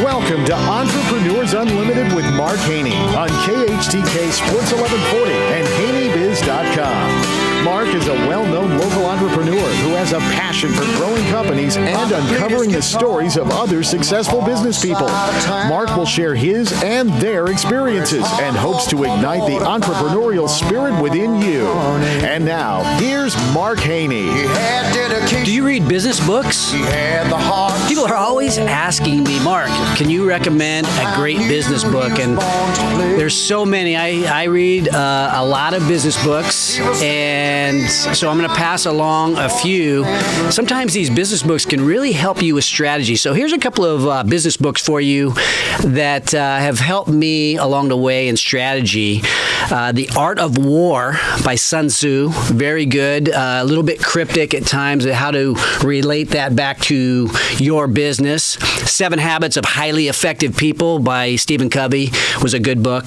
Welcome to Entrepreneurs Unlimited with Mark Haney on KHTK Sports 1140 and HaneyBiz.com. Mark is a well-known local entrepreneur who has a passion for growing companies and uncovering the stories of other successful business people. Mark will share his and their experiences and hopes to ignite the entrepreneurial spirit within you. And now, here's Mark Haney. Do you read business books? People are always asking me, Mark, can you recommend a great business book? And there's so many. I read a lot of business books, and so I'm going to pass along a few. Sometimes these business books can really help you with strategy. So here's a couple of business books for you that have helped me along the way in strategy. The Art of War by Sun Tzu, very good, a little bit cryptic at times, how to relate that back to your business. 7 Habits of Highly Effective People by Stephen Covey was a good book.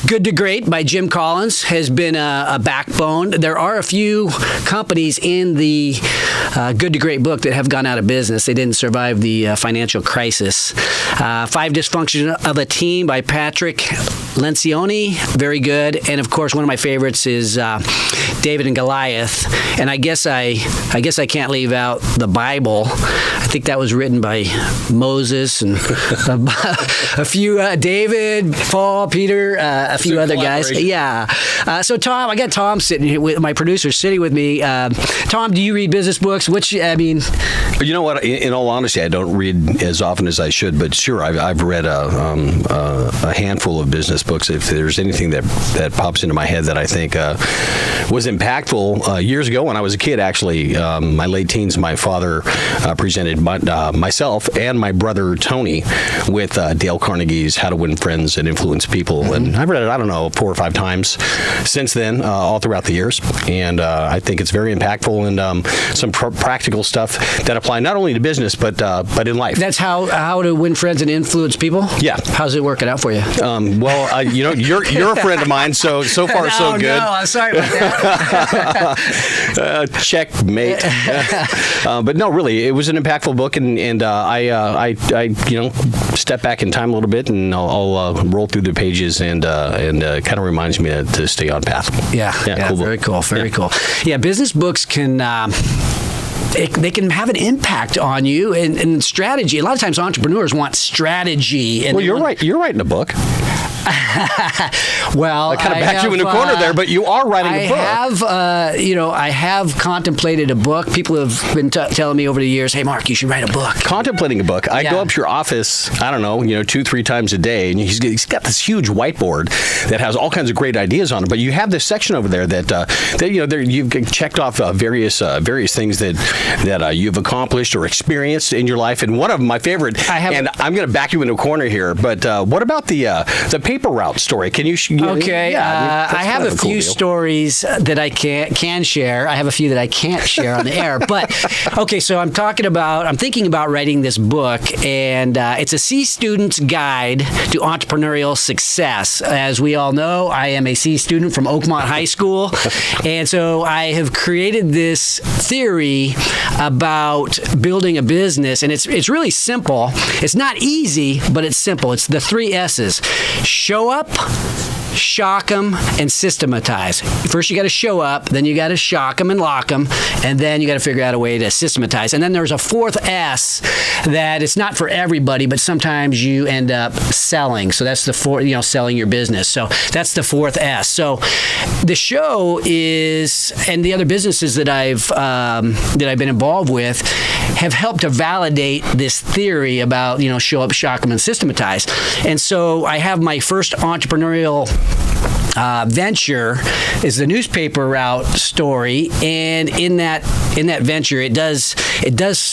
Good to Great by Jim Collins has been a backbone. There are a few companies in the Good to Great book that have gone out of business. They didn't survive the financial crisis. 5 Dysfunctions of a Team by Patrick Lencioni, very good. And of course, one of my favorites is David and Goliath. And I guess I can't leave out the Bible. I think that was written by Moses and a few David, Paul, Peter, a few other guys. Yeah. So Tom, I got Tom sitting here with my producer sitting with me. Tom, do you read business books? You know what? In all honesty, I don't read as often as I should. But sure, I've read a handful of business books. If there's anything that pops into my head that I think was impactful years ago when I was a kid, actually, my late teens, my father presented myself and my brother Tony with Dale Carnegie's How to Win Friends and Influence People. Mm-hmm. And I've read it, 4 or 5 times since then, all throughout the years. And I think it's very impactful and some practical stuff that apply not only to business, but in life. That's how to win friends and influence people? Yeah. How's it working out for you? You're a friend of mine, so far so good. No, I'm sorry about that. Checkmate. But no, really, it was an impactful book, and I step back in time a little bit, and I'll roll through the pages, and kind of reminds me to stay on path. Yeah, cool. Very cool. Very cool. Yeah, business books can. They can have an impact on you and strategy. A lot of times entrepreneurs want strategy. And you're right. You're writing a book. Well, I kind of backed you in the corner there, but you are writing a book. I have contemplated a book. People have been telling me over the years, "Hey, Mark, you should write a book." Contemplating a book. I go up to your office, 2-3 times a day, and he's got this huge whiteboard that has all kinds of great ideas on it. But you have this section over there that you've checked off various things that you've accomplished or experienced in your life. And one of them, my favorite, and I'm going to back you in a corner here, but what about the paper route story? Can you? Okay, I have a few stories that I can share. I have a few that I can't share on the air. But okay, so I'm thinking about writing this book, and it's a C student's guide to entrepreneurial success. As we all know, I am a C student from Oakmont High School, and so I have created this theory about building a business, and it's really simple. It's not easy, but it's simple. It's the 3 S's. Show up, shock them, and systematize. First, you got to show up, then you got to shock them and lock them, and then you got to figure out a way to systematize. And then there's a 4th S that it's not for everybody, but sometimes you end up selling. So that's the 4th, selling your business. So that's the 4th S. So the show is, and the other businesses that I've been involved with have helped to validate this theory about, show up, shock them, and systematize. And so I have my first entrepreneurial venture is the newspaper route story, and in that venture, it does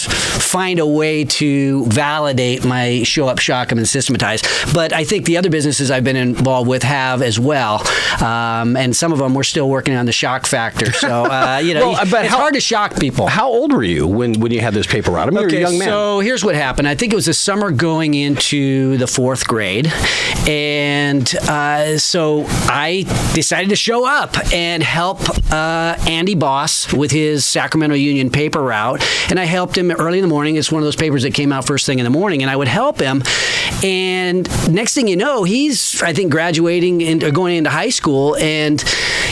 find a way to validate my show up, shock 'em, and systematize. But I think the other businesses I've been involved with have as well, and some of them we're still working on the shock factor. So it's hard to shock people. How old were you when you had this paper route? I mean, you were a young man. So here's what happened. I think it was the summer going into the 4th grade, and so I decided to show up and help Andy Boss with his Sacramento Union paper route. And I helped him early in the morning. It's one of those papers that came out first thing in the morning, and I would help him. And next thing you know, he's, I think, graduating and going into high school, and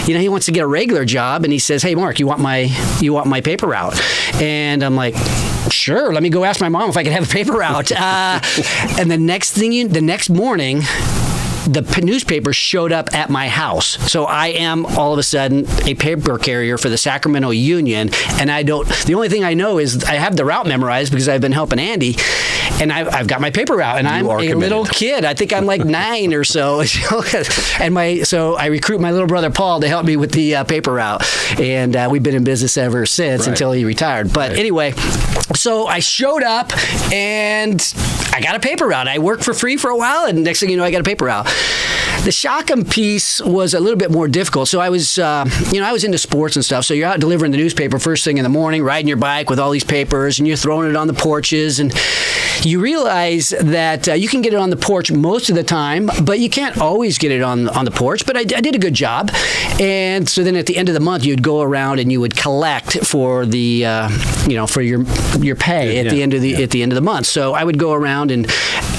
he wants to get a regular job. And he says, "Hey, Mark, you want my paper route?" And I'm like, "Sure, let me go ask my mom if I can have a paper route." And the next morning, the newspaper showed up at my house. So I am all of a sudden a paper carrier for the Sacramento Union, and the only thing I know is I have the route memorized because I've been helping Andy, and I've got my paper route, and I'm a little kid. I think I'm like 9 or so. So I recruit my little brother Paul to help me with the paper route, and we've been in business ever since until he retired. But anyway, so I showed up and I got a paper route. I worked for free for a while, and next thing you know, I got a paper route. The Shockham piece was a little bit more difficult. So I was into sports and stuff. So you're out delivering the newspaper first thing in the morning, riding your bike with all these papers, and you're throwing it on the porches. And you realize that you can get it on the porch most of the time, but you can't always get it on the porch. But I did a good job. And so then at the end of the month, you'd go around and you would collect for the, for your pay at the end of the month. So I would go around and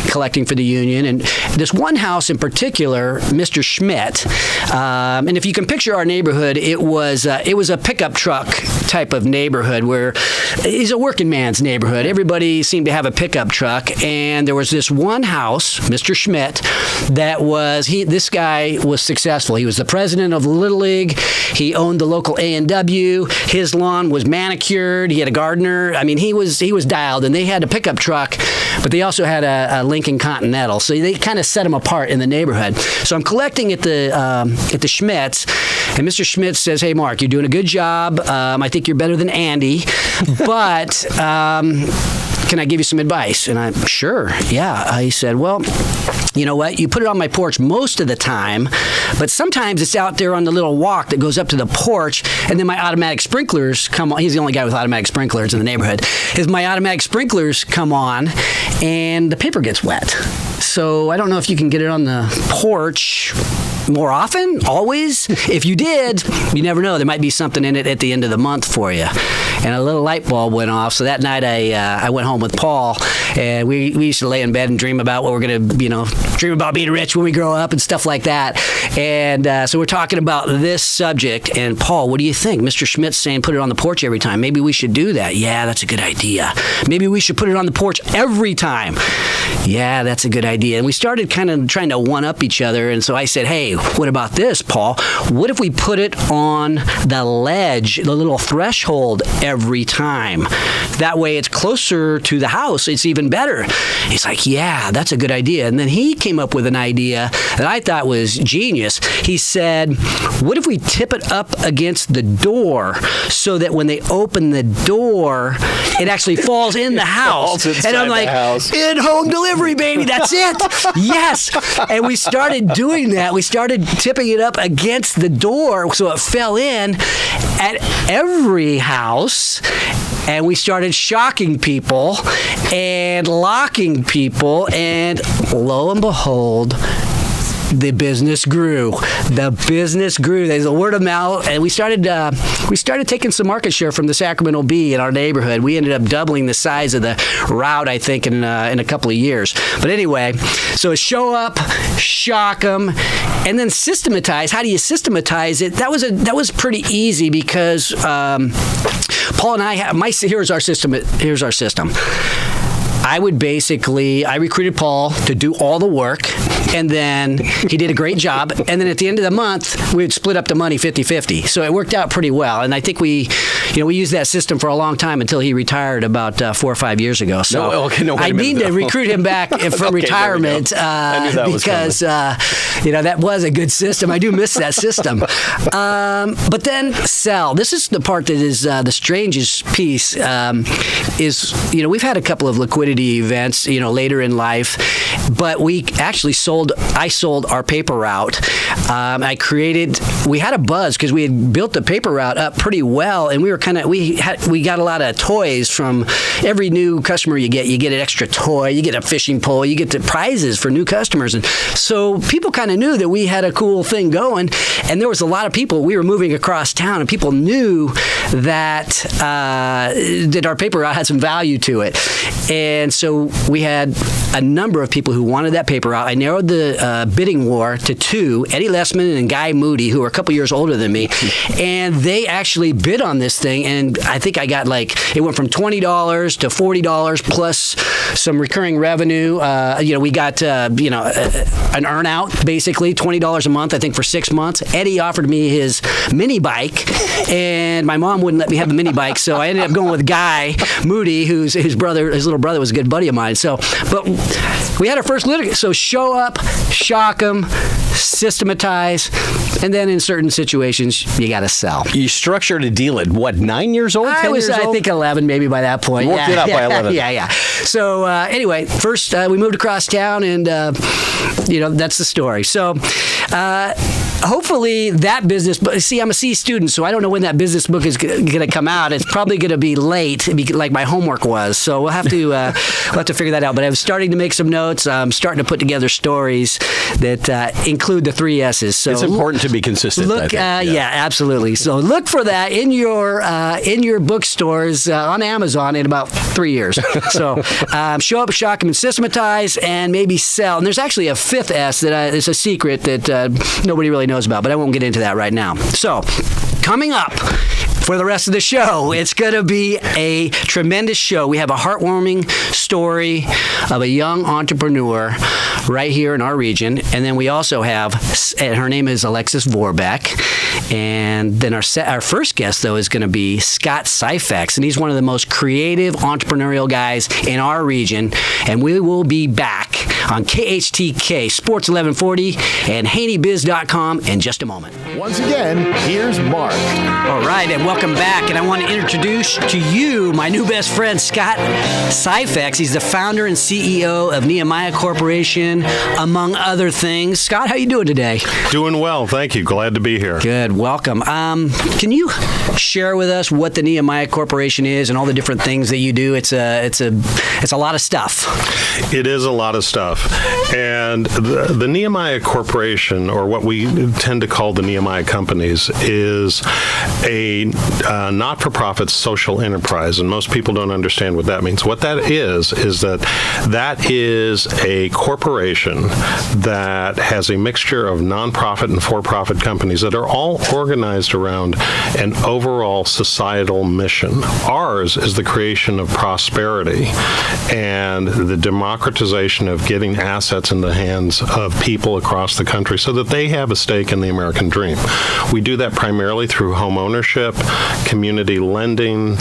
collecting for the union, and this one house in particular, Mr. Schmidt, and if you can picture our neighborhood, it was a pickup truck type of neighborhood where it's a working man's neighborhood. Everybody seemed to have a pickup truck, and there was this one house, Mr. Schmidt, this guy was successful. He was the president of the Little League. He owned the local A&W. His lawn was manicured. He had a gardener. I mean, he was dialed, and they had a pickup truck, but they also had a Lincoln Continental. So they kind of set him apart in the neighborhood. So I'm collecting at the Schmidts, and Mr. Schmidt says, "Hey, Mark, you're doing a good job. I think you're better than Andy, but can I give you some advice?" And I'm, "Sure, yeah." He said, "Well, you know what? You put it on my porch most of the time, but sometimes it's out there on the little walk that goes up to the porch, and then my automatic sprinklers come on." He's the only guy with automatic sprinklers in the neighborhood. My automatic sprinklers come on, and the paper gets wet. So I don't know if you can get it on the porch more often, always. If you did, you never know. There might be something in it at the end of the month for you." And a little light bulb went off. So that night I went home with Paul, and we used to lay in bed and dream about what we're going to, dream about being rich when we grow up and stuff like that. And so we're talking about this subject. And Paul, what do you think? Mr. Schmidt's saying put it on the porch every time. Maybe we should do that. Yeah, that's a good idea. Maybe we should put it on the porch every time. Yeah, that's a good idea. And we started kind of trying to one-up each other. And so I said, "Hey, what about this, Paul? What if we put it on the ledge, the little threshold every time? That way it's closer to the house. It's even better." He's like, "Yeah, that's a good idea." And then he came up with an idea that I thought was genius. He said, "What if we tip it up against the door so that when they open the door, it actually falls in the house?" And I'm like, "In-home delivery, baby. That's it." Yes. And we started doing that. We started tipping it up against the door so it fell in at every house. And we started shocking people and locking people, and lo and behold, the business grew. There's a word of mouth, and we started taking some market share from the Sacramento Bee in our neighborhood. We ended up doubling the size of the route, I think, in a couple of years. But anyway, so show up, shock them, and then systematize. How do you systematize it? That was pretty easy because Paul and I here's our system. I recruited Paul to do all the work, and then he did a great job. And then at the end of the month, we would split up the money 50-50. So it worked out pretty well. And I think we used that system for a long time until he retired about 4 or 5 years ago. So I need to recruit him back from retirement because that was a good system. I do miss that system. But then sell. This is the part that is the strangest piece. We've had a couple of liquidity community events, later in life. But I sold our paper route. We had a buzz because we had built the paper route up pretty well, and we got a lot of toys from every new customer you get. You get an extra toy, you get a fishing pole, you get the prizes for new customers. And so people kind of knew that we had a cool thing going, and there was a lot of people. We were moving across town, and people knew that our paper route had some value to it. And so we had a number of people who wanted that paper route. I narrowed the bidding war to two, Eddie Lessman and Guy Moody, who are a couple years older than me, and they actually bid on this thing, and I think I got it went from $20 to $40 plus some recurring revenue. We got an earn out, basically $20 a month, I think, for 6 months. Eddie offered me his mini bike, and my mom wouldn't let me have the mini bike, so I ended up going with Guy Moody, whose little brother was a good buddy of mine. So, but we had our first litigant. So show up, shock them, systematize, and then in certain situations, you got to sell. You structured a deal at what, 9 years old? 10 years old? I think 11 maybe by that point. Worked it up by 11. Yeah. So anyway, first we moved across town, and that's the story. So hopefully that business, but see, I'm a C student, so I don't know when that business book is going to come out. It's probably going to be late, like my homework was. So we'll have to figure that out. But I'm starting to make some notes. I'm starting to put together stories that include the 3 S's. So it's important to be consistent. Look, yeah, absolutely. So look for that in your bookstores on Amazon in about 3 years. So show up, shock them, and systematize, and maybe sell. And there's actually a 5th S that is a secret that nobody really knows about, but I won't get into that right now. So coming up for the rest of the show, it's going to be a tremendous show. We have a heartwarming story of a young entrepreneur right here in our region. And then we also have, and her name is Alexis Vorbeck. And then our first guest, though, is going to be Scott Syfax. And he's one of the most creative entrepreneurial guys in our region. And we will be back on KHTK Sports 1140 and HaneyBiz.com in just a moment. Once again, here's Mark. All right, and welcome back. And I want to introduce to you my new best friend, Scott Syfax. He's the founder and CEO of Nehemiah Corporation, among other things. Scott, how you doing today? Doing well, thank you. Glad to be here. Good, welcome. Can you share with us what the Nehemiah Corporation is and all the different things that you do? It's a lot of stuff. It is a lot of stuff. And the Nehemiah Corporation, or what we tend to call the Nehemiah Companies, is a not-for-profit social enterprise, and most people don't understand what that means. What that is that is a corporation that has a mixture of nonprofit and for-profit companies that are all organized around an overall societal mission. Ours is the creation of prosperity and the democratization of getting assets in the hands of people across the country so that they have a stake in the American dream. We do that primarily through home ownership, community lending,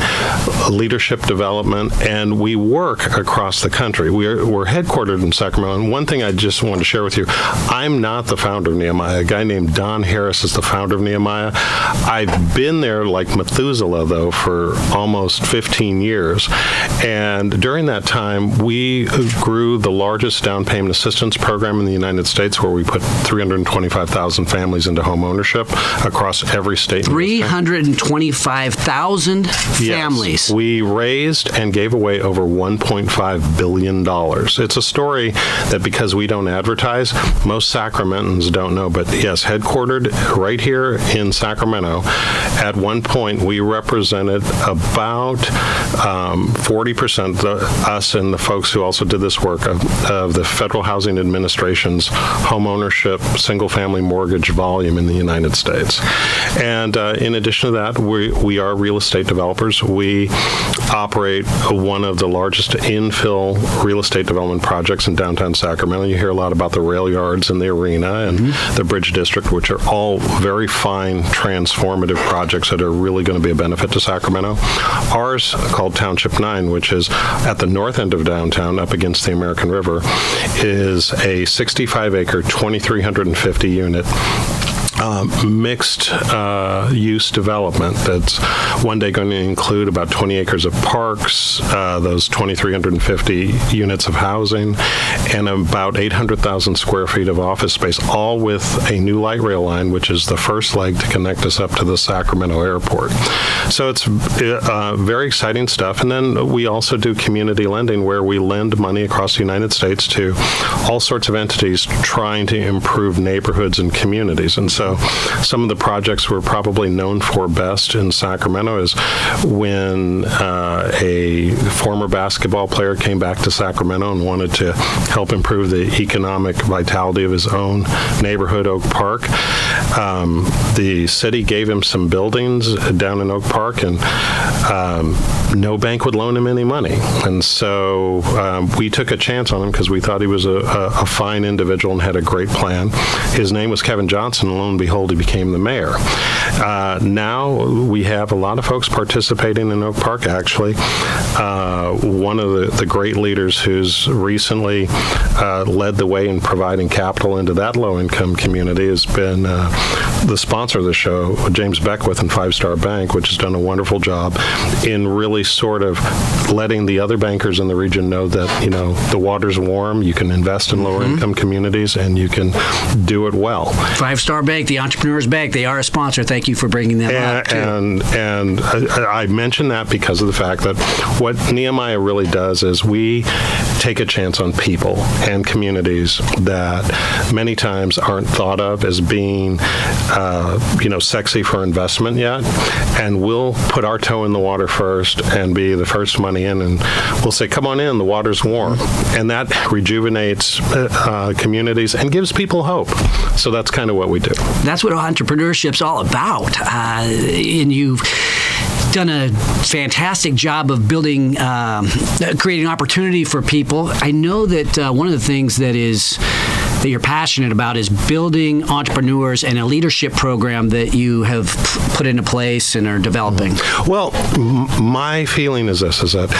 leadership development, and we work across the country. We're headquartered in Sacramento, and one thing I just want to share with you, I'm not the founder of Nehemiah. A guy named Don Harris is the founder of Nehemiah. I've been there like Methuselah, though, for almost 15 years, and during that time, we grew the largest down payment assistance program in the United States, where we put 325,000 families into home ownership across every state. 325,000 families. Yes. We raised and gave away over $1.5 billion. It's a story that, because we don't advertise, most Sacramentans don't know. But yes, headquartered right here in Sacramento, at one point we represented about 40%, us and the folks who also did this work, of the Federal Housing Administration's home ownership single-family mortgage volume in the United States. And in addition to that, we are real estate developers. We operate one of the largest infill real estate development projects in downtown Sacramento. You hear a lot about the rail yards and the arena and the Bridge District, which are all very fine, transformative projects that are really going to be a benefit to Sacramento. Ours, called Township 9, which is at the north end of downtown up against the American River, is a 65-acre, 2,350-unit mixed use development that's one day going to include about 20 acres of parks, those 2,350 units of housing, and about 800,000 square feet of office space, all with a new light rail line, which is the first leg to connect us up to the Sacramento airport. So it's very exciting stuff. And then we also do community lending, where we lend money across the United States to all sorts of entities trying to improve neighborhoods and communities. And so some of the projects we're probably known for best in Sacramento is when a former basketball player came back to Sacramento and wanted to help improve the economic vitality of his own neighborhood, Oak Park. The city gave him some buildings down in Oak Park, and no bank would loan him any money. And so we took a chance on him because we thought he was a fine individual and had a great plan. His name was Kevin Johnson, and lo and behold, he became the mayor. Now we have a lot of folks participating in Oak Park, actually. One of the great leaders who's recently led the way in providing capital into that low-income community has been the sponsor of the show, James Beckwith and Five Star Bank, which has done a wonderful job in really sort of letting the other bankers in the region know that, you know, the water's warm, you can invest in lower-income communities, and you can do it well. Five Star Bank, the Entrepreneur's Bank, they are a sponsor. Thank you for bringing them up, too. And I mention that because of the fact that what Nehemiah really does is we take a chance on people and communities that many times aren't thought of as being, sexy for investment yet. And we'll put our toe in the water first and be the first money in, and we'll say, come on in, the water's warm. And that rejuvenates communities and gives people hope. So that's kind of what we do. That's what entrepreneurship's all about. And you've done a fantastic job of building, creating opportunity for people. I know that one of the things that you're passionate about is building entrepreneurs and a leadership program that you have put into place and are developing. Well, my feeling is this, is that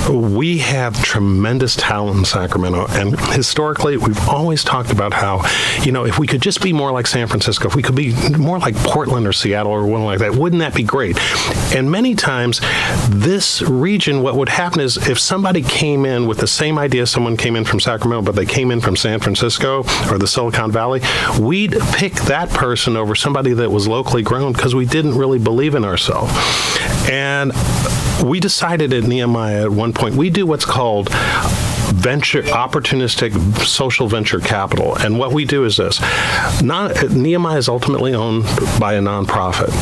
we have tremendous talent in Sacramento, and historically we've always talked about how, if we could just be more like San Francisco, if we could be more like Portland or Seattle or one like that, wouldn't that be great? And many times this region, what would happen is if somebody came in with the same idea someone came in from Sacramento, but they came in from San Francisco or the Silicon Valley, we'd pick that person over somebody that was locally grown because we didn't really believe in ourselves. And we decided at Nehemiah at one point, we do what's called opportunistic social venture capital. And what we do is this. Nehemiah is ultimately owned by a nonprofit,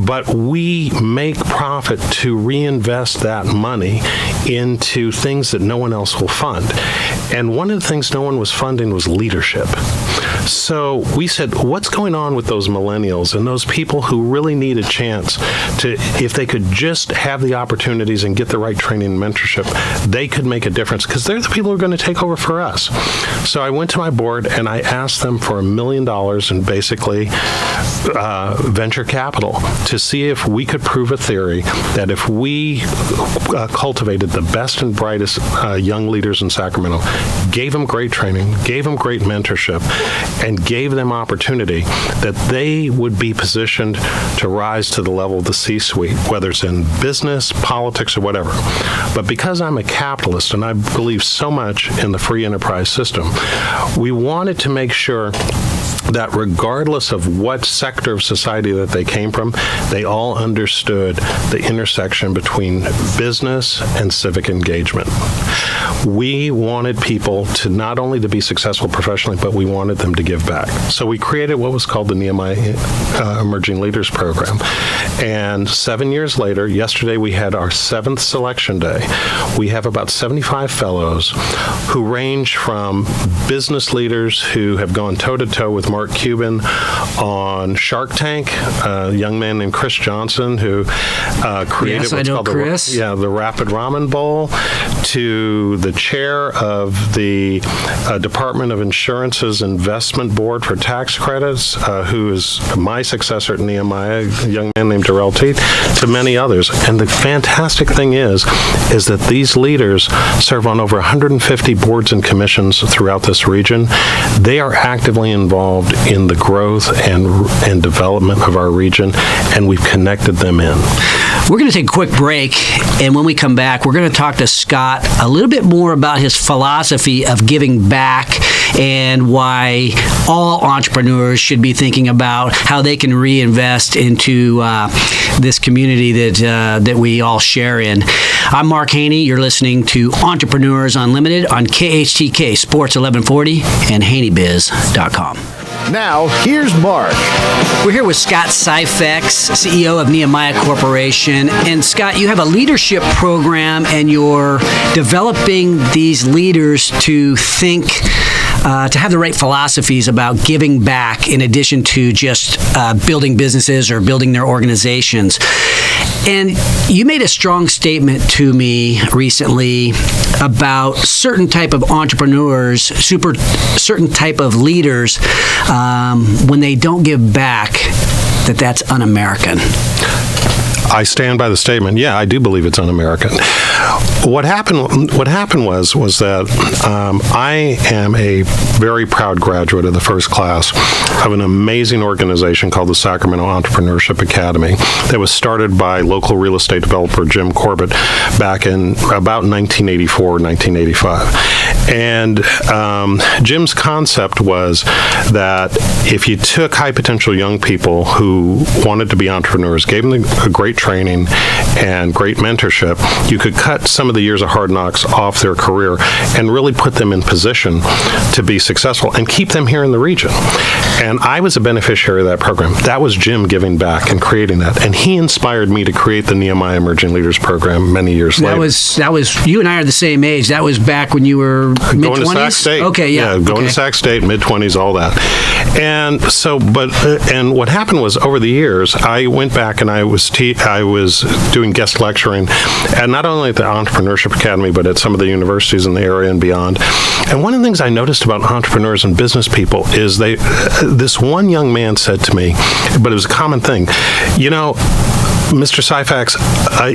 but we make profit to reinvest that money into things that no one else will fund. And one of the things no one was funding was leadership. So we said, what's going on with those millennials and those people who really need a chance to, if they could just have the opportunities and get the right training and mentorship, they could make a difference because they're the people who are going to take over for us. So I went to my board and I asked them for $1 million in basically venture capital to see if we could prove a theory that if we cultivated the best and brightest young leaders in Sacramento, gave them great training, gave them great mentorship, and gave them opportunity, that they would be positioned to rise to the level of the C-suite, whether it's in business, politics, or whatever. But because I'm a capitalist and I believe so much in the free enterprise system, we wanted to make sure that regardless of what sector of society that they came from, they all understood the intersection between business and civic engagement. We wanted people to not only to be successful professionally, but we wanted them to give back. So we created what was called the Nehemiah Emerging Leaders Program. And 7 years later, yesterday we had our 7th selection day. We have about 75 fellows who range from business leaders who have gone toe-to-toe with Mark Cuban on Shark Tank, a young man named Chris Johnson who created what's called the Rapid Ramen Bowl, to the chair of the Department of Insurance's Investment Board for Tax Credits, who is my successor at Nehemiah, a young man named Darrell Teat, to many others. And the fantastic thing is that these leaders serve on over 150 boards and commissions throughout this region. They are actively involved involved in the growth and development of our region, and we've connected them in. We're going to take a quick break, and when we come back, we're going to talk to Scott a little bit more about his philosophy of giving back and why all entrepreneurs should be thinking about how they can reinvest into this community that we all share in. I'm Mark Haney. You're listening to Entrepreneurs Unlimited on KHTK Sports 1140 and HaneyBiz.com. Now, here's Mark. We're here with Scott Syphex, CEO of Nehemiah Corporation. And Scott, you have a leadership program, and you're developing these leaders to think, to have the right philosophies about giving back in addition to just building businesses or building their organizations. And you made a strong statement to me recently about certain type of entrepreneurs, certain type of leaders, when they don't give back, that's un-American. I stand by the statement. Yeah, I do believe it's un-American. What happened was that I am a very proud graduate of the first class of an amazing organization called the Sacramento Entrepreneurship Academy that was started by local real estate developer Jim Corbett back in about 1984, 1985. And Jim's concept was that if you took high potential young people who wanted to be entrepreneurs, gave them a great training and great mentorship, you could cut some of the years of hard knocks off their career and really put them in position to be successful and keep them here in the region. And I was a beneficiary of that program. That was Jim giving back and creating that. And he inspired me to create the Nehemiah Emerging Leaders Program many years later. That was you and I are the same age. That was back when you were mid-20s? Going to Sac State. Okay, yeah. Going to Sac State, mid-20s, all that. And so, and what happened was over the years, I went back and I was doing guest lecturing, and not only at the Entrepreneurship Academy, but at some of the universities in the area and beyond. And one of the things I noticed about entrepreneurs and business people is this one young man said to me, but it was a common thing, Mr. Syphex,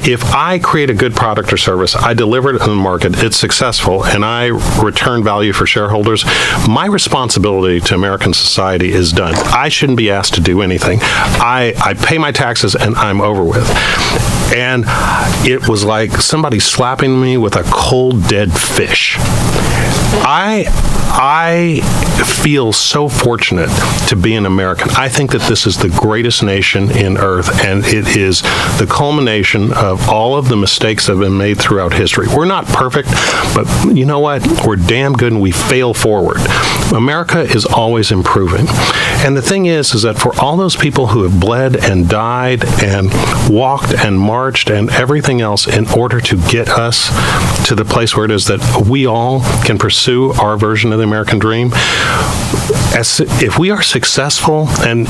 if I create a good product or service, I deliver it in the market, it's successful, and I return value for shareholders, my responsibility to American society is done. I shouldn't be asked to do anything. I pay my taxes and I'm over with. And it was like somebody slapping me with a cold, dead fish. I feel so fortunate to be an American. I think that this is the greatest nation in Earth, and it is the culmination of all of the mistakes that have been made throughout history. We're not perfect, but you know what? We're damn good, and we fail forward. America is always improving. And the thing is that for all those people who have bled and died and walked and marched and everything else in order to get us to the place where it is that we all can pursue our version of the American dream, if we are successful, and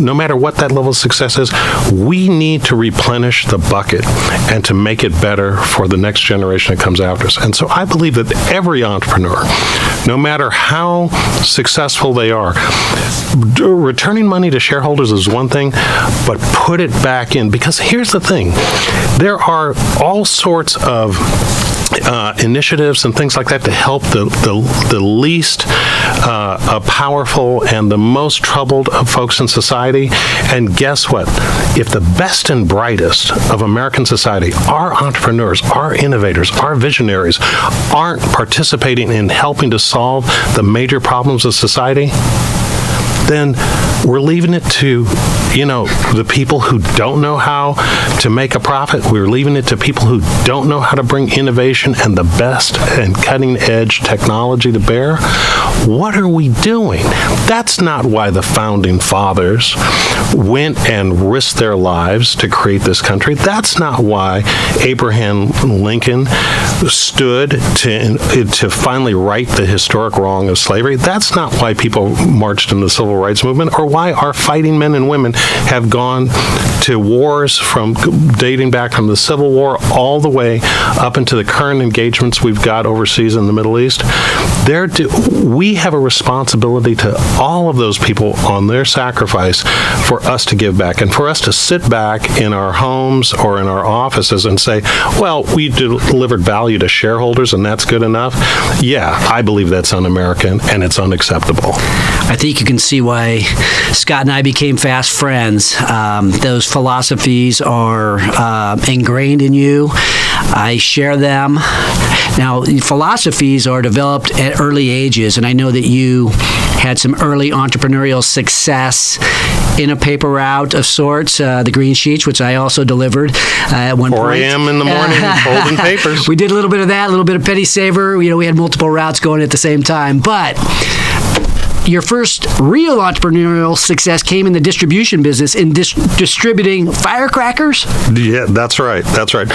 no matter what that level of success is, we need to replenish the bucket and to make it better for the next generation that comes after us. And so I believe that every entrepreneur, no matter how successful they are, returning money to shareholders is one thing, but put it back in. Because here's the thing, there are all sorts of initiatives and things like that to help the least powerful and the most troubled of folks in society. And guess what? If the best and brightest of American society, our entrepreneurs, our innovators, our visionaries, aren't participating in helping to solve the major problems of society, then we're leaving it to, the people who don't know how to make a profit. We're leaving it to people who don't know how to bring innovation and the best and cutting edge technology to bear. What are we doing? That's not why the founding fathers went and risked their lives to create this country. That's not why Abraham Lincoln stood to finally right the historic wrong of slavery. That's not why people marched in the Civil Rights Movement, or why our fighting men and women have gone to wars from dating back from the Civil War all the way up into the current engagements we've got overseas in the Middle East. We we have a responsibility to all of those people on their sacrifice for us to give back, and for us to sit back in our homes or in our offices and say, well, we delivered value to shareholders and that's good enough. Yeah, I believe that's un-American and it's unacceptable. I think you can see why Scott and I became fast friends. Those philosophies are ingrained in you. I share them. Now, philosophies are developed at early ages, and I know that you had some early entrepreneurial success in a paper route of sorts, the Green Sheets, which I also delivered at one 4 point. 4 a.m. in the morning, folding papers. We did a little bit of that, a little bit of Penny Saver. We had multiple routes going at the same time, but your first real entrepreneurial success came in the distribution business in distributing firecrackers? Yeah, that's right. That's right.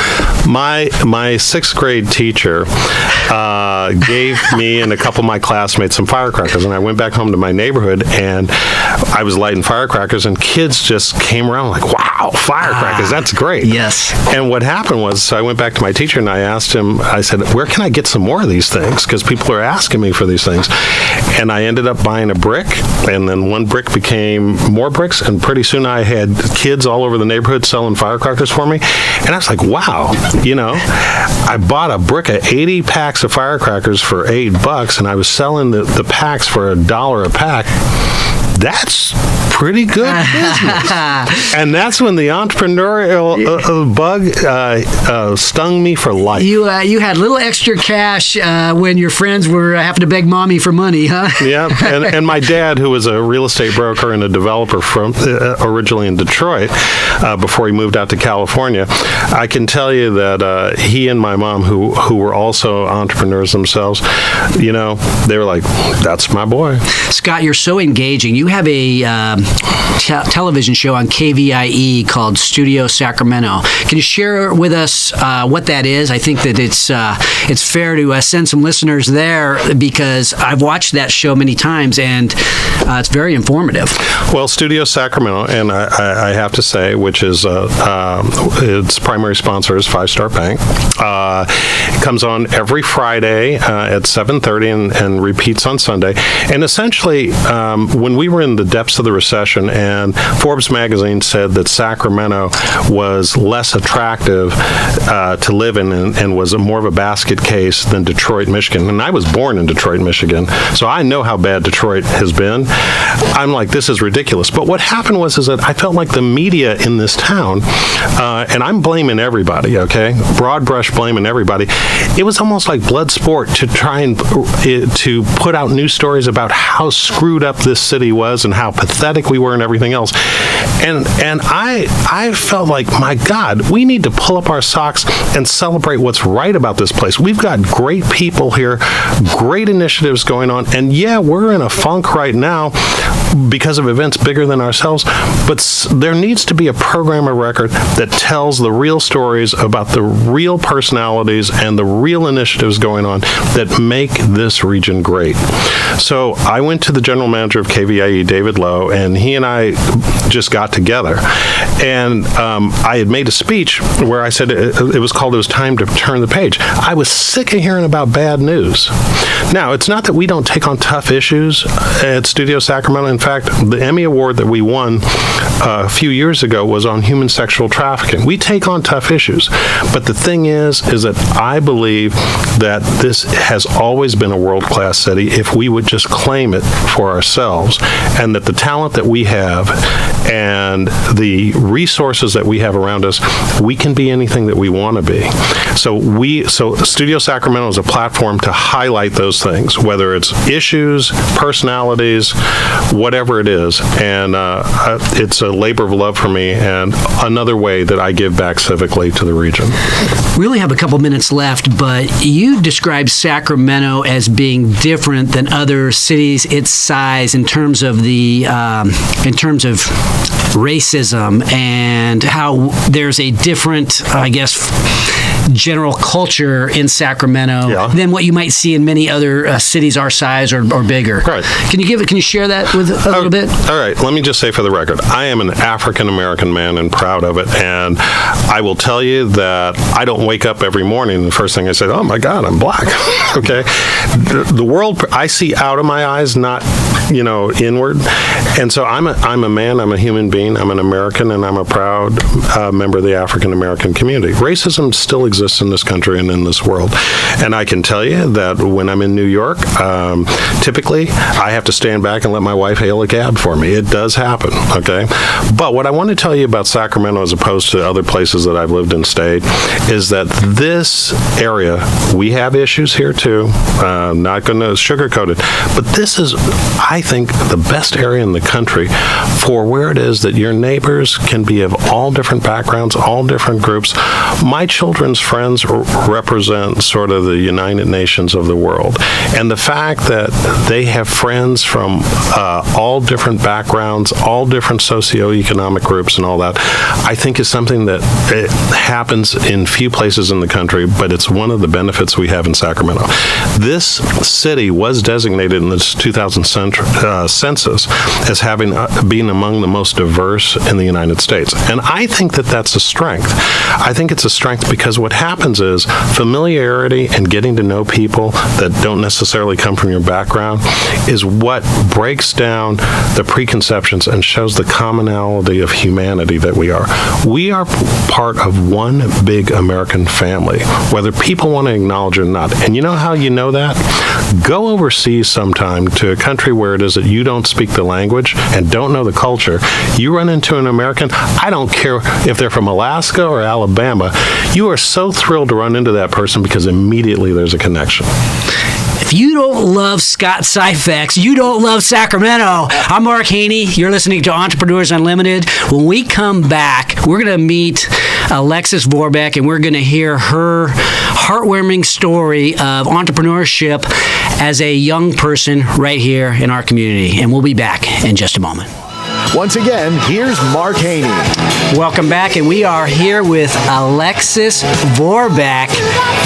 My sixth grade teacher gave me and a couple of my classmates some firecrackers, and I went back home to my neighborhood, and I was lighting firecrackers, and kids just came around like, wow, firecrackers, that's great. Yes. And what happened was, so I went back to my teacher, and I asked him, I said, where can I get some more of these things? Because people are asking me for these things. And I ended up buying a brick, and then one brick became more bricks, and pretty soon I had kids all over the neighborhood selling firecrackers for me. And I was like, wow, I bought a brick of 80 packs of firecrackers for $8, and I was selling the packs for $1 a pack. That's pretty good business. And that's when the entrepreneurial bug stung me for life. You had little extra cash when your friends were having to beg mommy for money, huh? Yeah, and my dad, who was a real estate broker and a developer from originally in Detroit, before he moved out to California, I can tell you that he and my mom, who were also entrepreneurs themselves, they were like, that's my boy. Scott, you're so engaging. You have a television show on KVIE called Studio Sacramento. Can you share with us what that is? I think that it's fair to send some listeners there, because I've watched that show many times, and it's very informative. Well, Studio Sacramento, and I have to say, which is its primary sponsor is 5 Star Bank. It comes on every Friday at 7:30 and repeats on Sunday. And essentially, when we were in the depths of the recession, and Forbes magazine said that Sacramento was less attractive to live in and was more of a basket case than Detroit, Michigan. And I was born in Detroit, Michigan, so I know how bad Detroit has been. I'm like, this is ridiculous. But what happened was that I felt like the media in this town, and I'm blaming everybody, okay? Broad brush blaming everybody. It was almost like blood sport to try and to put out news stories about how screwed up this city was and how pathetic we were and everything else. And I felt like, my God, we need to pull up our socks and celebrate what's right about this place. We've got great people here, great initiatives going on, and yeah, we're in a funk right now because of events bigger than ourselves, but there needs to be a program of record that tells the real stories about the real personalities and the real initiatives going on that make this region great. So I went to the general manager of KVIE, David Lowe, and he and I just got together. And I had made a speech where I said it was time to turn the page. I was sick of hearing about bad news. Now, it's not that we don't take on tough issues at Studio Sacramento. In fact, the Emmy Award that we won a few years ago was on human sexual trafficking. We take on tough issues. But the thing is that I believe that this has always been a world-class city if we would just claim it for ourselves, and that the talent that we have and the resources that we have around us, we can be anything that we want to be. So Studio Sacramento is a platform to highlight those things, whether it's issues, personalities, whatever it is. And it's a labor of love for me, and another way that I give back civically to the region. We only have a couple minutes left, but you describe Sacramento as being different than other cities its size in terms terms of racism and how there's a different, I guess, general culture in Sacramento than what you might see in many other cities our size or bigger. Right. Can you share that with a little bit? All right. Let me just say for the record, I am an African American man and proud of it. And I will tell you that I don't wake up every morning and the first thing I say, oh my God, I'm black. Okay. The world I see out of my eyes, not inward. And so I'm a man. I'm a human being. I'm an American, and I'm a proud member of the African American community. Racism still exists in this country and in this world. And I can tell you that when I'm in New York, typically I have to stand back and let my wife hail a cab for me. It does happen, okay? But what I want to tell you about Sacramento, as opposed to other places that I've lived and stayed, is that this area, we have issues here too. Not going to sugarcoat it. But this is, I think, the best area in the country for where it is that your neighbors can be of all different backgrounds, all different groups. My children's friends represent sort of the United Nations of the world. And the fact that they have friends from all different backgrounds, all different socioeconomic groups and all that, I think is something that it happens in few places in the country, but it's one of the benefits we have in Sacramento. This city was designated in this 2000 census as being among the most diverse in the United States. And I think that that's a strength. I think it's a strength because what happens is familiarity and getting to know people that don't necessarily come from your background is what breaks down the preconceptions and shows the commonality of humanity that we are. We are part of one big American family, whether people want to acknowledge it or not. And you know how you know that? Go overseas sometime to a country where it is that you don't speak the language and don't know the culture. You run into an American, I don't care if they're from Alaska or Alabama, you are so thrilled to run into that person because immediately there's a connection. If you don't love Scott Syphex, you don't love Sacramento. I'm Mark Haney. You're listening to Entrepreneurs Unlimited. When we come back, we're going to meet Alexis Vorbeck, and we're going to hear her heartwarming story of entrepreneurship as a young person right here in our community. And we'll be back in just a moment. Once again, here's Mark Haney. Welcome back, and we are here with Alexis Vorbeck,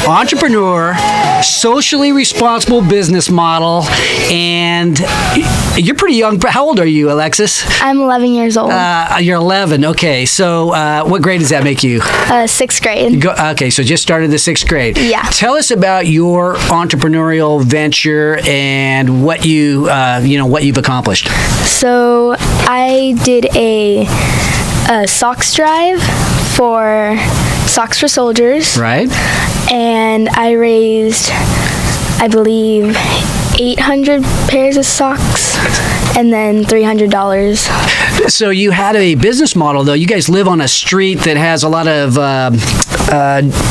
entrepreneur, socially responsible business model, and you're pretty young. How old are you, Alexis? I'm 11 years old. You're 11. Okay, so what grade does that make you? 6th grade. Okay, so just started the 6th grade. Yeah. Tell us about your entrepreneurial venture and what what you've accomplished. So I did a socks drive for Socks for Soldiers. Right. And I raised, I believe, 800 pairs of socks and then $300. So you had a business model, though. You guys live on a street that has a lot of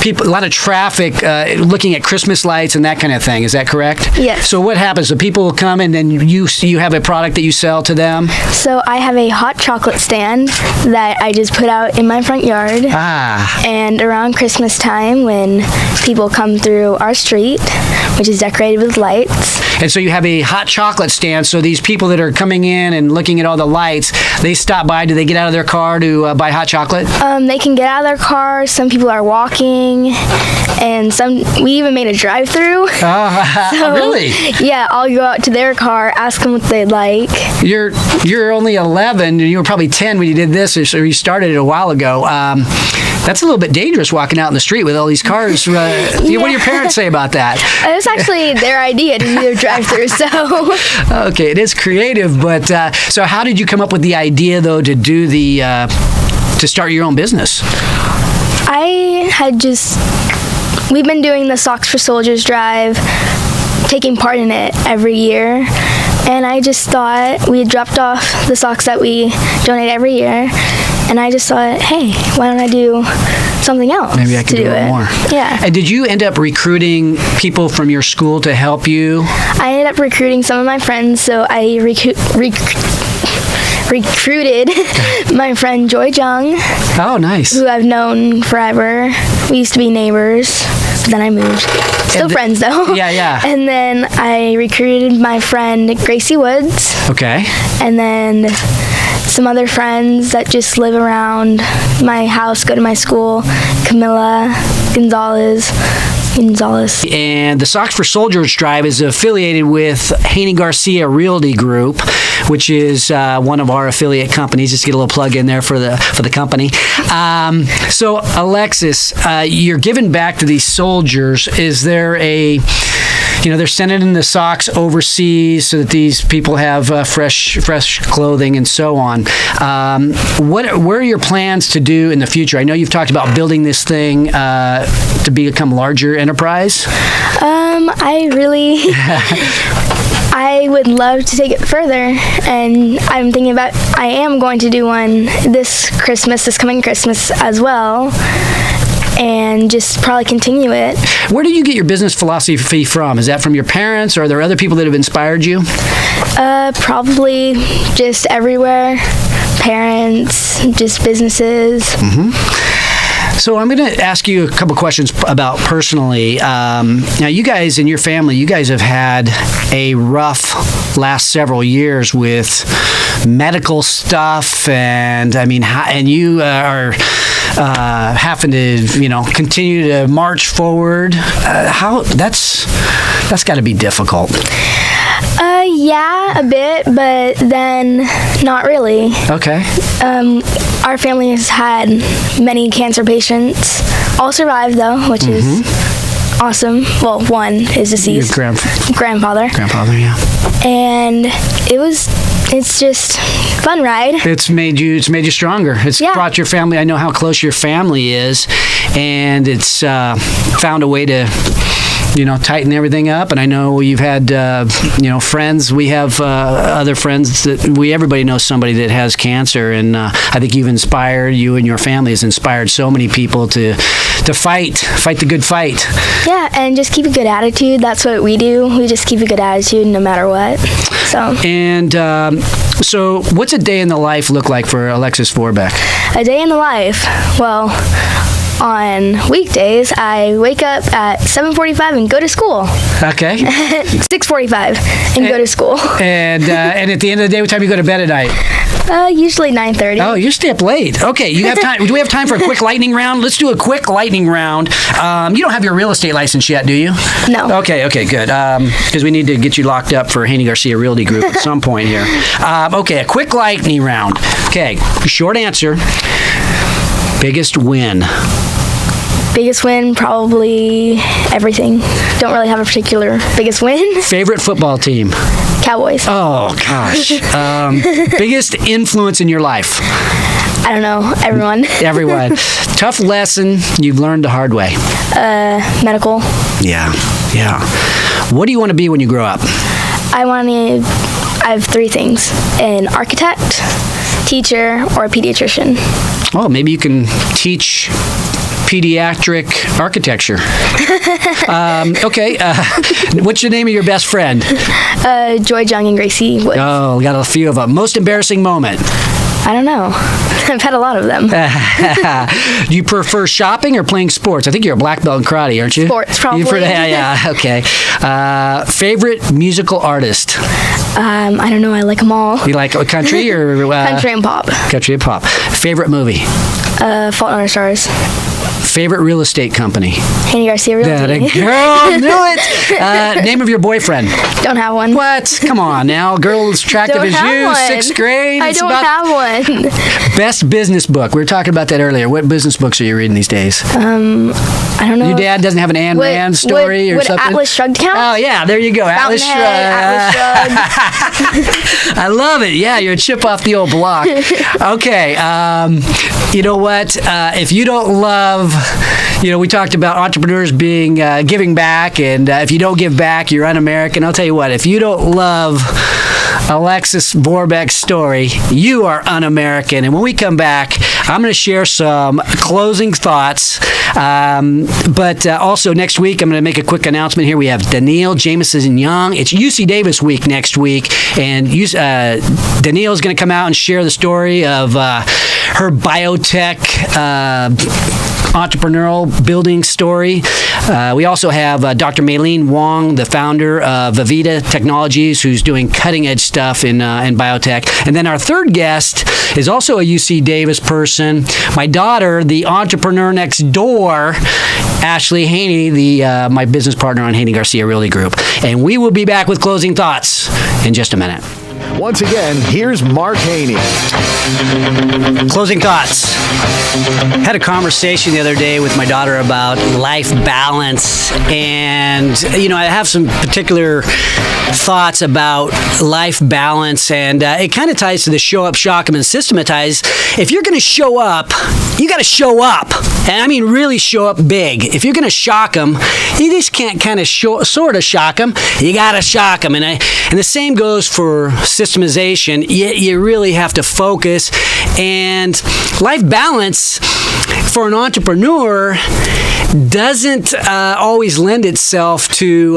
people, a lot of traffic looking at Christmas lights and that kind of thing. Is that correct? Yes. So what happens? The people will come and then you have a product that you sell to them? So I have a hot chocolate stand that I just put out in my front yard. Ah. And around Christmas time, when people come through our street, which is decorated with lights. And so you have a hot chocolate stand, so these people that are coming in and looking at all the lights, they stop by. Do they get out of their car to buy hot chocolate? They can get out of their car. Some people are walking, and we even made a drive-through. So, really? Yeah, I'll go out to their car, ask them what they'd like. You're only 11, and you were probably 10 when you did this, or you started it a while ago. That's a little bit dangerous walking out in the street with all these cars. What do your parents say about that? It was actually their idea to do their drive-through, so. Okay, it is creative, but so how did you come up with the idea, though, to do to start your own business? We've been doing the Socks for Soldiers drive, taking part in it every year, and I just thought we had dropped off the socks that we donate every year, and I just thought, hey, why don't I do something else? Maybe I could do it more. Yeah. And did you end up recruiting people from your school to help you? I ended up recruiting some of my friends, so I recruited my friend Joy Jung. Oh, nice. Who I've known forever. We used to be neighbors, but then I moved. Still friends, though. Yeah. And then I recruited my friend Gracie Woods. Okay. And then some other friends that just live around my house, go to my school, Camilla, Gonzalez. And the Socks for Soldiers Drive is affiliated with Haney Garcia Realty Group, which is one of our affiliate companies. Just get a little plug in there for the company. So, Alexis, you're giving back to these soldiers. Is there they're sending in the socks overseas so that these people have fresh clothing and so on. What are your plans to do in the future? I know you've talked about building this thing to become larger enterprise. I would love to take it further, and I'm thinking about, I am going to do one this coming Christmas as well, and just probably continue it. Where do you get your business philosophy from? Is that from your parents, or are there other people that have inspired you? Probably just everywhere. Parents, just businesses. Mm-hmm. So I'm going to ask you a couple questions about personally. Now, you guys and your family, you guys have had a rough last several years with medical stuff, and and you are having to, continue to march forward. That's got to be difficult. Yeah, a bit, but then not really. Okay. Our family has had many cancer patients. All survived, though, which is awesome. Well, one is deceased. Your grandfather. Grandfather, yeah. And it's just fun ride. It's made you stronger. It's brought your family. I know how close your family is, and it's found a way to tighten everything up. And I know you've had, friends. We have other friends everybody knows somebody that has cancer. And I think you and your family has inspired so many people to fight the good fight. Yeah, and just keep a good attitude. That's what we do. We just keep a good attitude no matter what. So what's a day in the life look like for Alexis Vorbeck? A day in the life? Well, on weekdays, I wake up at 7:45 and go to school. Okay. 6:45 and go to school. And at the end of the day, what time do you go to bed at night? Usually 9:30. Oh, you stay up late. Okay, you have time. Do we have time for a quick lightning round? Let's do a quick lightning round. You don't have your real estate license yet, do you? No. Okay, good. Because we need to get you locked up for Haney Garcia Realty Group at some point here. Okay, a quick lightning round. Okay, short answer. Biggest win? Biggest win, probably everything. Don't really have a particular biggest win. Favorite football team? Cowboys. Oh, gosh. Biggest influence in your life? I don't know. Everyone. Everyone. Tough lesson you've learned the hard way? Medical. Yeah. What do you want to be when you grow up? I have three things: an architect, teacher, or a pediatrician. Oh, maybe you can teach pediatric architecture. Okay. What's the name of your best friend? Joy Jung and Gracie Woods. Oh, we got a few of them. Most embarrassing moment? I don't know. I've had a lot of them. Do you prefer shopping or playing sports? I think you're a black belt in karate, aren't you? Sports, probably. Yeah, okay. Favorite musical artist? I don't know. I like them all. You like country or? Country and pop. Country and pop. Favorite movie? Fault in Our Stars. Favorite real estate company? Haney Garcia Realty. Girl, knew it. Name of your boyfriend? Don't have one. What? Come on now. Girl as attractive as you, one. 6th grade. I don't have one. Best business book. We were talking about that earlier. What business books are you reading these days? I don't know. Your dad doesn't have an Ayn Rand story or something? Would Atlas Shrugged count? Oh, yeah. There you go. Atlas Shrugged. I love it. Yeah, you're a chip off the old block. Okay. You know what? If you don't love... we talked about entrepreneurs being giving back, and if you don't give back, you're un-American. I'll tell you what, if you don't love Alexis Vorbeck's story, you are un-American. And when we come back, I'm going to share some closing thoughts. But also next week, I'm going to make a quick announcement here. We have Danielle Jameson Young. It's UC Davis week next week, and Danielle is going to come out and share the story of her biotech entrepreneurial building story. We also have Dr. Maylene Wong, the founder of Avita Technologies, who's doing cutting-edge stuff in biotech. And then our third guest is also a UC Davis person, my daughter, the entrepreneur next door, Ashley Haney, my business partner on Haney Garcia Realty Group. And we will be back with closing thoughts in just a minute. Once again, here's Mark Haney. Closing thoughts. Had a conversation the other day with my daughter about life balance, and I have some particular thoughts about life balance, and it kind of ties to the show up, shock 'em, and systematize. If you're going to show up, you got to show up, and I mean really show up big. If you're going to shock them, you just can't kind of sort of shock them. You got to shock them, and the same goes for systemization. You really have to focus, and life balance for an entrepreneur doesn't always lend itself to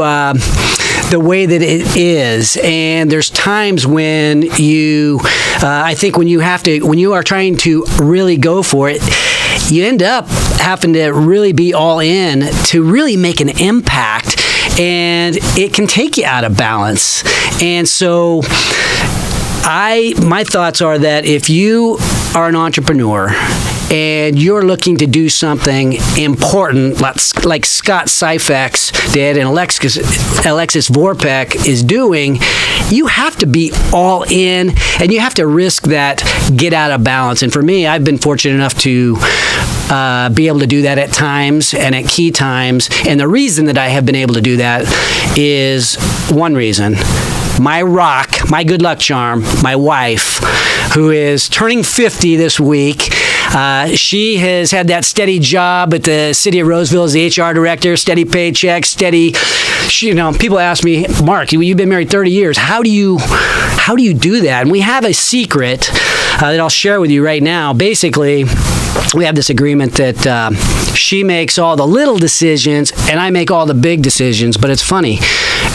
the way that it is. And there's times when I think when you are trying to really go for it, you end up having to really be all in to really make an impact, and it can take you out of balance. And so my thoughts are that if you are an entrepreneur and you're looking to do something important, like Scott Syphax did and Alexis Vorpek is doing, you have to be all in, and you have to risk that get out of balance. And for me, I've been fortunate enough to be able to do that at times and at key times. And the reason that I have been able to do that is one reason. My rock, my good luck charm, my wife, who is turning 50 this week. She has had that steady job at the city of Roseville as the HR director, steady paycheck, steady. People ask me, Mark, you've been married 30 years. How do you do that? And we have a secret that I'll share with you right now. Basically, we have this agreement that she makes all the little decisions and I make all the big decisions. But it's funny,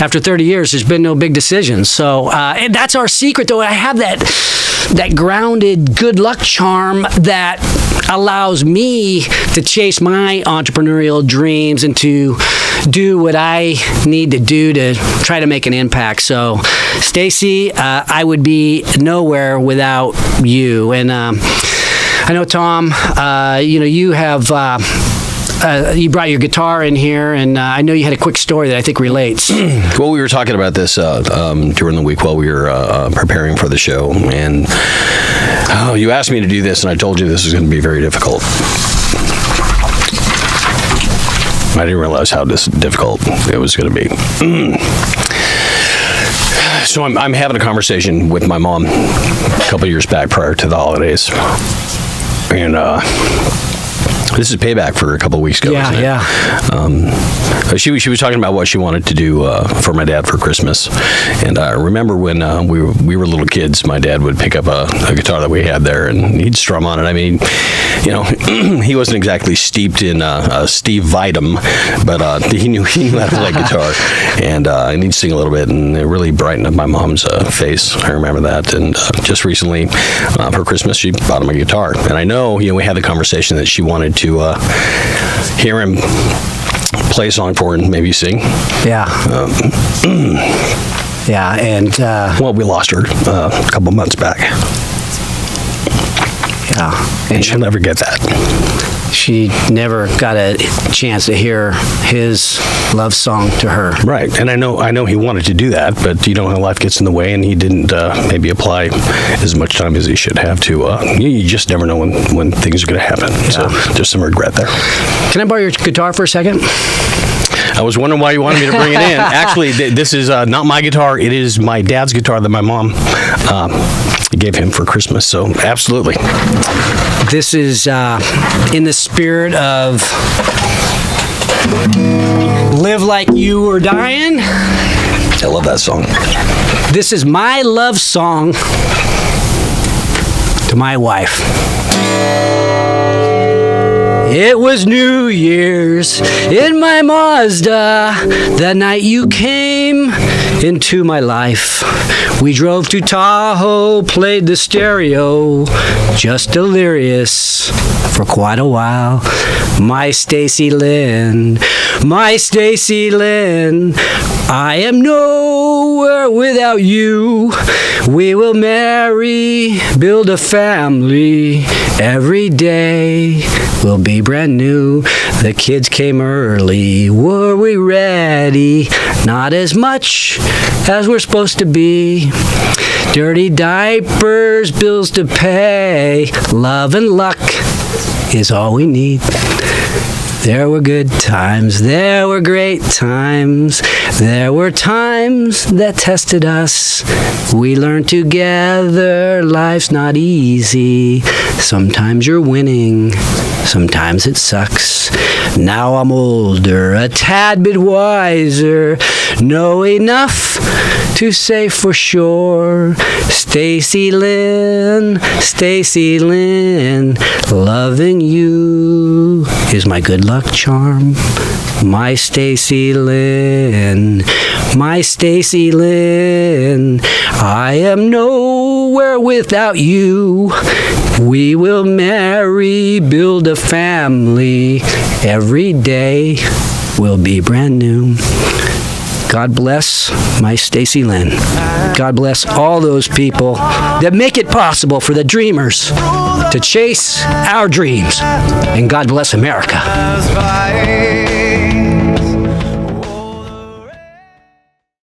after 30 years, there's been no big decisions. So and that's our secret, though. I have that grounded good luck charm that allows me to chase my entrepreneurial dreams and to do what I need to do to try to make an impact. So, Stacy, I would be nowhere without you. And I know, Tom, you have you brought your guitar in here, and I know you had a quick story that I think relates. Well, we were talking about this during the week while we were preparing for the show, and you asked me to do this, and I told you this was going to be very difficult. I didn't realize how difficult it was going to be. So I'm having a conversation with my mom a couple of years back prior to the holidays, and this is payback for a couple of weeks ago. Yeah. She was talking about what she wanted to do for my dad for Christmas, and I remember when we were little kids, my dad would pick up a guitar that we had there, and he'd strum on it. I mean, he wasn't exactly steeped in Steve Vitam, but he knew how to play guitar, and he'd sing a little bit, and it really brightened up my mom's face. I remember that, and just recently for Christmas, she bought him a guitar, and I know we had the conversation that she wanted to hear him play a song for her and maybe sing. Yeah. Yeah, and well, we lost her a couple months back. Yeah, and she'll never get that. She never got a chance to hear his love song to her. Right, and I know he wanted to do that, but life gets in the way, and he didn't maybe apply as much time as he should have to. You just never know when things are going to happen. Yeah. So there's some regret there. Can I borrow your guitar for a second? I was wondering why you wanted me to bring it in. Actually, this is not my guitar. It is my dad's guitar that my mom gave him for Christmas. So, absolutely. This is in the spirit of Live Like You Were Dying. I love that song. This is my love song to my wife. It was New Year's in my Mazda, the night you came into my life. We drove to Tahoe, played the stereo, just delirious for quite a while. My Stacy Lynn, my Stacy Lynn, I am nowhere without you. We will marry, build a family. Every day will be brand new. The kids came early. Were we ready? Not as much as we're supposed to be. Dirty diapers, bills to pay. Love and luck is all we need. There were good times, there were great times, there were times that tested us. We learned together, life's not easy. Sometimes you're winning, sometimes it sucks. Now I'm older, a tad bit wiser, know enough to say for sure. Stacy Lynn, loving you is my good luck charm. My Stacy Lynn, my Stacy Lynn, I am nowhere without you. We will marry, build a family. Every day will be brand new. God bless my Stacy Lynn. God bless all those people that make it possible for the dreamers to chase our dreams. And God bless America.